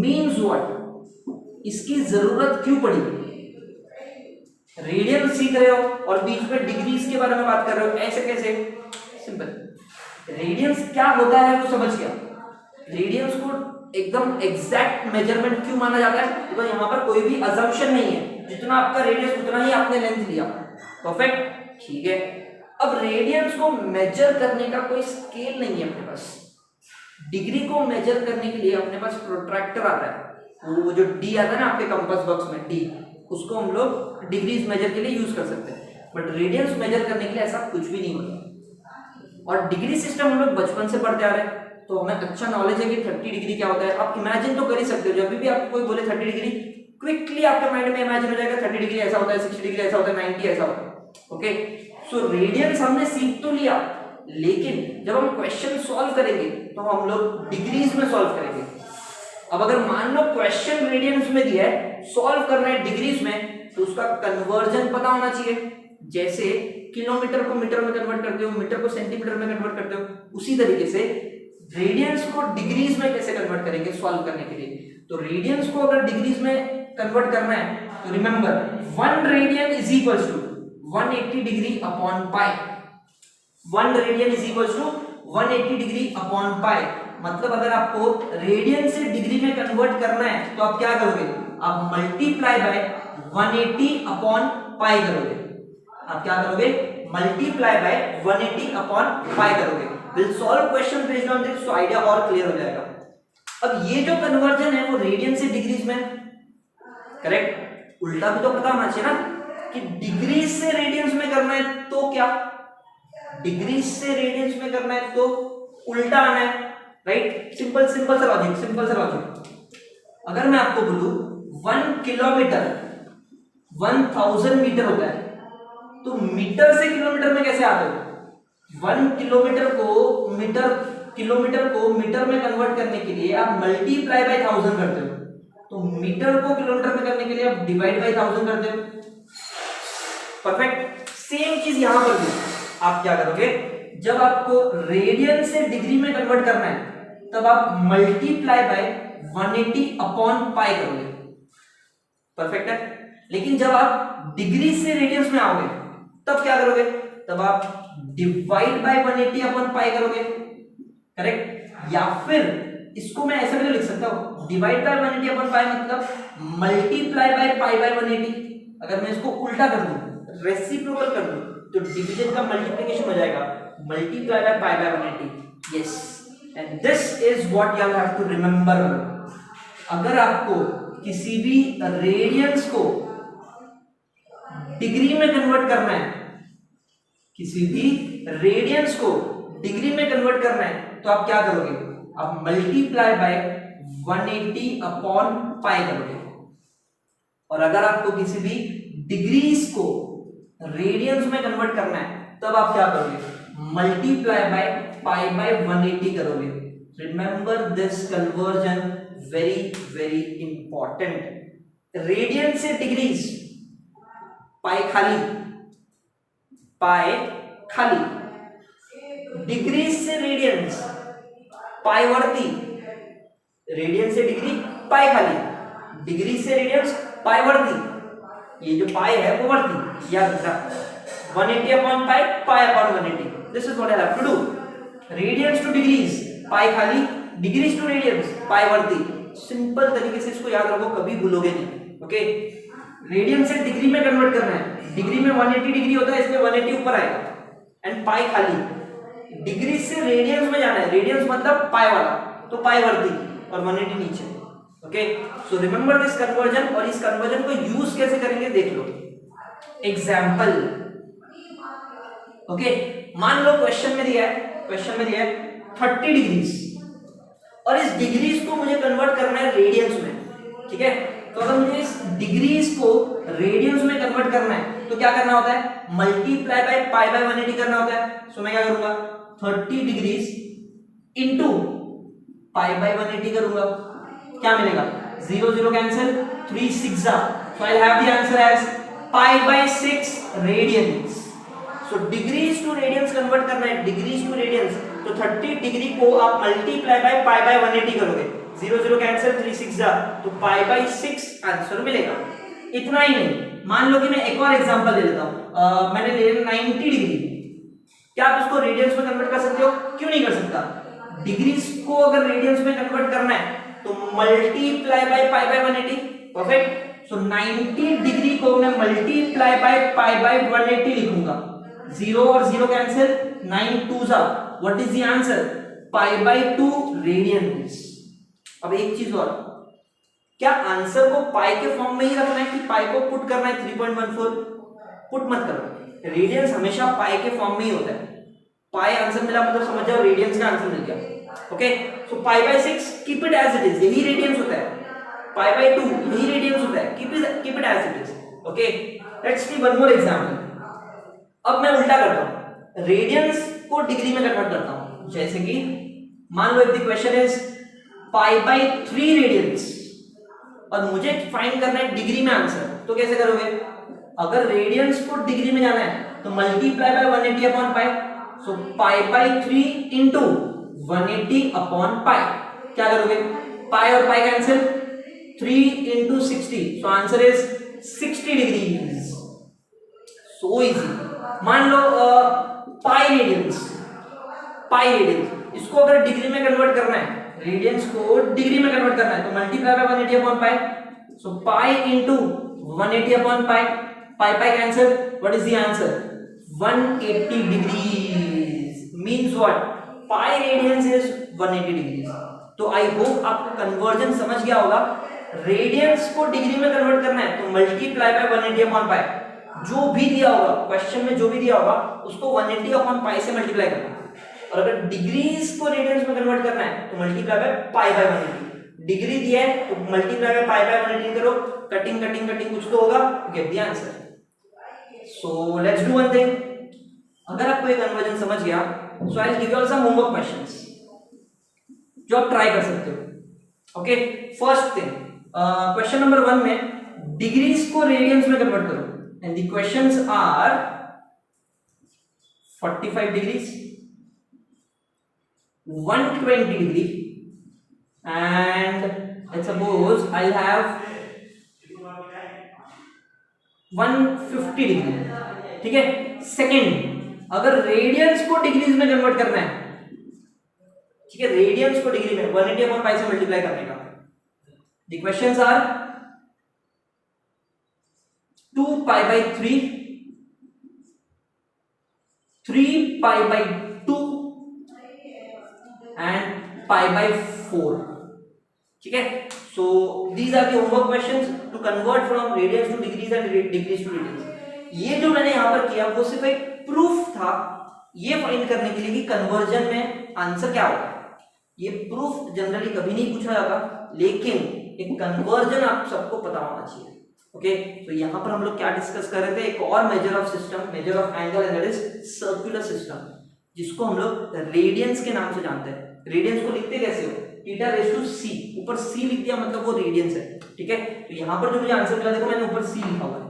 Means what? इसकी जरूरत क्यों पड़ी, रेडियन सीख रहे हो और बीच में डिग्रीज के बारे में बात कर रहे हो, ऐसे कैसे, सिंपल। रेडियंस क्या होता है वो समझ गया, रेडियंस को एकदम एग्जैक्ट मेजरमेंट क्यों माना जाता है, बिकॉज़ यहाँ पर कोई भी अजम्पशन नहीं है, जितना आपका रेडियस उतना ही आपने लेंथ लिया, परफेक्ट, ठीक है। अब रेडियंस को मेजर करने का कोई स्केल नहीं है अपने पास, डिग्री को मेजर करने के लिए अपने पास प्रोट्रैक्टर आता है, वो जो डी आता है ना आपके कंपास बॉक्स में, डी, उसको हम लोग डिग्रीज मेजर के लिए यूज कर सकते हैं, बट रेडियंस मेजर करने के लिए ऐसा कुछ भी नहीं होता। और डिग्री सिस्टम हम लोग बचपन से पढ़ते आ रहे हैं, तो हमें अच्छा नॉलेज है कि 30 डिग्री क्या होता है। आप इमेजिन तो कर ही सकते हो, जब भी आपको कोई बोले 30 डिग्री, क्विकली आपके माइंड में इमेजिन हो जाएगा 30 डिग्री ऐसा होता है, 60 डिग्री ऐसा होता है, 90 ऐसा होता है, ओके। सो रेडियंस हमने सीख तो लिया, लेकिन जब हम क्वेश्चन सॉल्व करेंगे तो हम लोग डिग्रीज में सॉल्व करेंगे। अब अगर मान लो क्वेश्चन रेडियंस में दिया है, सॉल्व करना है डिग्रीज में, तो उसका कन्वर्जन पता होना चाहिए। जैसे किलोमीटर को मीटर में कन्वर्ट करते हो, मीटर को सेंटीमीटर में कन्वर्ट करते हो, उसी तरीके से रेडियंस को डिग्रीज में कैसे कन्वर्ट करेंगे सॉल्व करने के लिए। तो रेडियंस को अगर डिग्रीज में कन्वर्ट करना है तो remember 1 radian is equals to 180 degree upon pi, 1 radian is equals to 180 degree upon pi. मतलब अगर आपको रेडियन से डिग्री में कन्वर्ट करना है तो आप क्या करोगे, आप मल्टीप्लाई बाय 180 अपॉन पाई करोगे। आप क्या करोगे, मल्टीप्लाई बाय 180 अपॉन पाई करोगे। Will solve question based on this, so idea और क्लियर हो जाएगा। अब ये जो कन्वर्जन है वो रेडियन से डिग्रीज में, करेक्ट। उल्टा भी तो पता होना चाहिए ना कि डिग्रीज से रेडियंस में करना है तो क्या, डिग्रीज से रेडियंस में करना है तो उल्टा आना है, राइट। सिंपल सिंपल सा लॉजिक, सिंपल सा लॉजिक। अगर मैं आपको बोलूं 1 किलोमीटर 1000 मीटर होता है, तो मीटर से किलोमीटर में कैसे आते हो? 1 किलोमीटर को मीटर में कन्वर्ट करने के लिए आप मल्टीप्लाई बाय 1000 करते हो, तो मीटर को किलोमीटर में करने के लिए आप डिवाइड बाय 1000 करते हो। परफेक्ट। सेम चीज यहां पर भी, आप क्या करोगे, जब आपको रेडियन से डिग्री में कन्वर्ट करना है तब आप मल्टीप्लाई बाय 180 अपॉन पाई करोगे। परफेक्ट है। लेकिन जब आप डिग्री से रेडियंस में आओगे तब क्या करोगे, तब आप डिवाइड बाय 180 अपॉन पाई करोगे। करेक्ट। या फिर इसको मैं ऐसे भी लिख सकता हूं, डिवाइड बाय 180 अपॉन पाई मतलब मल्टीप्लाई बाय पाई बाय 180। अगर मैं इसको उल्टा कर दूं, रेसिप्रोकल कर दूं, तो डिवीजन का मल्टीप्लिकेशन हो जाएगा, multiply by pi by 180। Yes, and this is what you have to remember. अगर आपको किसी भी रेडियंस को डिग्री में कन्वर्ट करना है, किसी भी रेडियंस को डिग्री में कन्वर्ट करना है, तो आप क्या करोगे, आप मल्टीप्लाई बाय 180 अपॉन पाई करोगे। और अगर आपको किसी भी डिग्रीज को रेडियंस में कन्वर्ट करना है तब आप क्या करोगे, मल्टीप्लाई बाय पाई बाय 180 करोगे। Remember this conversion, very very important. Radian से डिग्रीज, पाई खाली, पाई खाली, डिग्री से रेडियंस, पाई वर्ती, रेडियन से डिग्री पाई खाली, डिग्री से रेडियंस पाई वर्ती, ये जो पाई है वो वर्ती, याद रखना 180 upon pi, pi upon 180। This is what I have to do. Radians to degrees pi खाली, डिग्रीज टू रेडियंस पाई वर्ती। सिंपल तरीके से इसको याद रखो, कभी भूलोगे नहीं। ओके, रेडियन से डिग्री में कन्वर्ट करना है, डिग्री में 180 डिग्री होता है, इसमें 180 ऊपर आएगा, एंड पाई खाली। डिग्री से रेडियंस में जाना है, रेडियंस मतलब पाई वाला, तो पाई वर्ती और 180 नीचे। Okay, so remember this conversion. और इस कन्वर्जन को यूज कैसे करेंगे देख लो। एग्जाम्पल, ओके, मान लो क्वेश्चन में दिया है 30 डिग्रीज, और इस डिग्रीज को मुझे कन्वर्ट करना है रेडियंस में। ठीक है, तो अगर मुझे इस डिग्रीज को रेडियंस में कन्वर्ट करना है तो क्या करना होता है, मल्टीप्लाई बाय पाई बाय 180 करना होता है। सो मैं क्या करूंगा, 30 डिग्रीज इंटू पाई बाय 180 करूंगा। क्या मिलेगा, 0 0 कैंसिल, 3 6 जा, so I have the answer as pi by 6 radians. So degrees to radians convert करना है, डिग्रीज टू रेडियंस, तो 30 डिग्री को आप मल्टीप्लाई बाय पाई बाय 180 करोगे, 0 0 कैंसिल, 3 6 जा, तो पाई बाय 6 आंसर मिलेगा। इतना ही नहीं, मान लो कि मैं एक और एग्जांपल ले लेता हूं, मैंने ले 90 डिग्री। क्या आप इसको रेडियंस में कन्वर्ट कर सकते हो, क्यों नहीं कर सकता। डिग्रीज को अगर रेडियंस में कन्वर्ट करना है तो multiply by pi by 180। Perfect. So 90 degree को मैं मल्टीप्लाई बाय पाई बाय 180 लिखूंगा, 0 और 0 कैंसिल, 9 2 जा, what is the answer, pi by 2 radians. अब एक चीज और, क्या आंसर को पाई के फॉर्म में ही रखना है कि पाई को पुट करना है 3.14? पुट मत करो, रेडियंस हमेशा पाई के फॉर्म में ही होता है। पाई आंसर मिला मतलब समझ जाओ रेडियंस का आंसर मिल गया। Okay, so pi by 6 keep it as it is, यही रेडियंस होता है। पाई बाय 2 यही रेडियंस होता है, keep it as it is. Okay, let's see one more example. अब मैं उल्टा करता हूं, रेडियंस को डिग्री में कन्वर्ट करता हूं। जैसे कि मान लो if the question is pi by 3 radians और मुझे फाइंड करना है डिग्री में आंसर, तो कैसे करोगे, अगर रेडियंस को डिग्री में जाना है तो multiply by 180 upon pi, so pi by 3 into 180 upon पाई। क्या करोगे, पाई और pi cancel, 3 into 60, so answer is 60 degrees. So easy. मान लो पाई रेडियंस, इसको अगर डिग्री में कन्वर्ट करना है, रेडियंस को डिग्री में कन्वर्ट करना है तो multiply by 180 upon pi, so pi into 180 upon pi, pi cancel, what is the answer, 180 degrees. Means what, pi radiance is 180 degrees. तो आई होप आपको कन्वर्जन समझ गया होगा। रेडियंस को डिग्री में कन्वर्ट करना है तो मल्टीप्लाई बाय 180 अपॉन पाई, जो भी दिया होगा क्वेश्चन में, जो भी दिया होगा उसको 180 अपॉन पाई से मल्टीप्लाई करना। और अगर डिग्रीज को रेडियंस में कन्वर्ट करना है तो multiply by pi by 180। Degree दिया है तो मल्टीप्लाई बाय पाई बाय 180 करो, कटिंग कुछ तो होगा, get the answer. So let's do one thing. अगर आपको ये कन्वर्जन समझ गया, so I will give you all some homework questions जो आप ट्राई कर सकते हो। Okay, first thing, question number 1 में डिग्रीज को रेडियंस में कन्वर्ट करो, and the questions are 45 degrees, 120 degree, and let's suppose I'll have 150 degree, ठीक है। सेकेंड, अगर रेडियंस को डिग्रीज में कन्वर्ट करना है, ठीक है, रेडियंस को डिग्री में 180/π से मल्टीप्लाई करने का, द क्वेश्चंस आर 2π/3, 3π/2 and π/4, ठीक है। So these are the homework questions to convert from radians to degrees and degrees to radians. ये जो मैंने यहां पर किया वो सिर्फ एक प्रूफ था ये फाइंड करने के लिए कि कन्वर्जन में आंसर क्या होगा। ये प्रूफ जनरली कभी नहीं पूछा जाता, लेकिन एक कन्वर्जन आप सबको पता होना चाहिए। ओके, तो यहां पर हम लोग क्या डिस्कस कर रहे थे, एक और measure of system, measure of angle, and that is circular system, जिसको हम लोग रेडियंस के नाम से जानते हैं। रेडियंस को लिखते कैसे हो, थीटा रेज़ टू c, ऊपर c लिख दिया मतलब वो रेडियंस है, ठीक है। तो यहां पर जो मुझे आंसर मिला देखो मैंने ऊपर c लिखा हुआ है,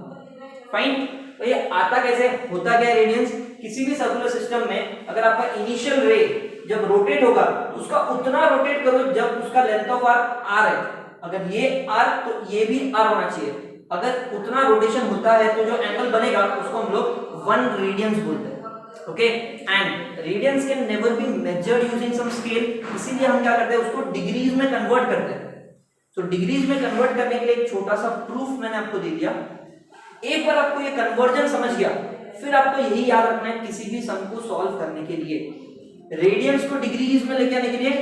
फाइन। तो ये आता कैसे, होता क्या है रेडियंस, किसी भी सर्कुलर सिस्टम में अगर आपका इनिशियल रे जब रोटेट होगा तो उसका उतना रोटेट करो जब उसका लेंथ ऑफ आर्क r है। अगर ये r तो ये भी r होना चाहिए। अगर उतना रोटेशन होता है तो जो एंगल बनेगा उसको हम लोग 1 रेडियंस बोलते हैं। Okay, and radians can never be measured using some scale, इसीलिए हम क्या करते हैं उसको डिग्रीज में कन्वर्ट करते हैं। तो डिग्रीज में कन्वर्ट करने के लिए एक छोटा सा प्रूफ मैंने आपको दे दिया। एक बार आपको ये कन्वर्जन समझ गया, फिर आपको यही याद रखना है किसी भी सम को सॉल्व करने के लिए, रेडियंस को डिग्रीज में लेके आने के लिए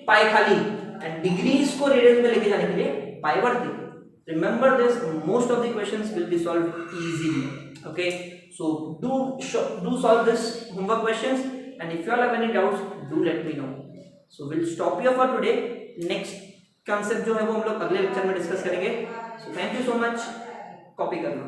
पाई खाली, एंड डिग्रीज को रेडियंस में लेके जाने के लिए पाई वर्ती। Remember this, most of the questions will be solved easily. Okay, so do solve this homework questions, and if you all have any doubts, do let me know. So we'll stop here for today. Next concept जो है वो हम लोग अगले lecture में discuss करेंगे। So thank you so much. Copy करना।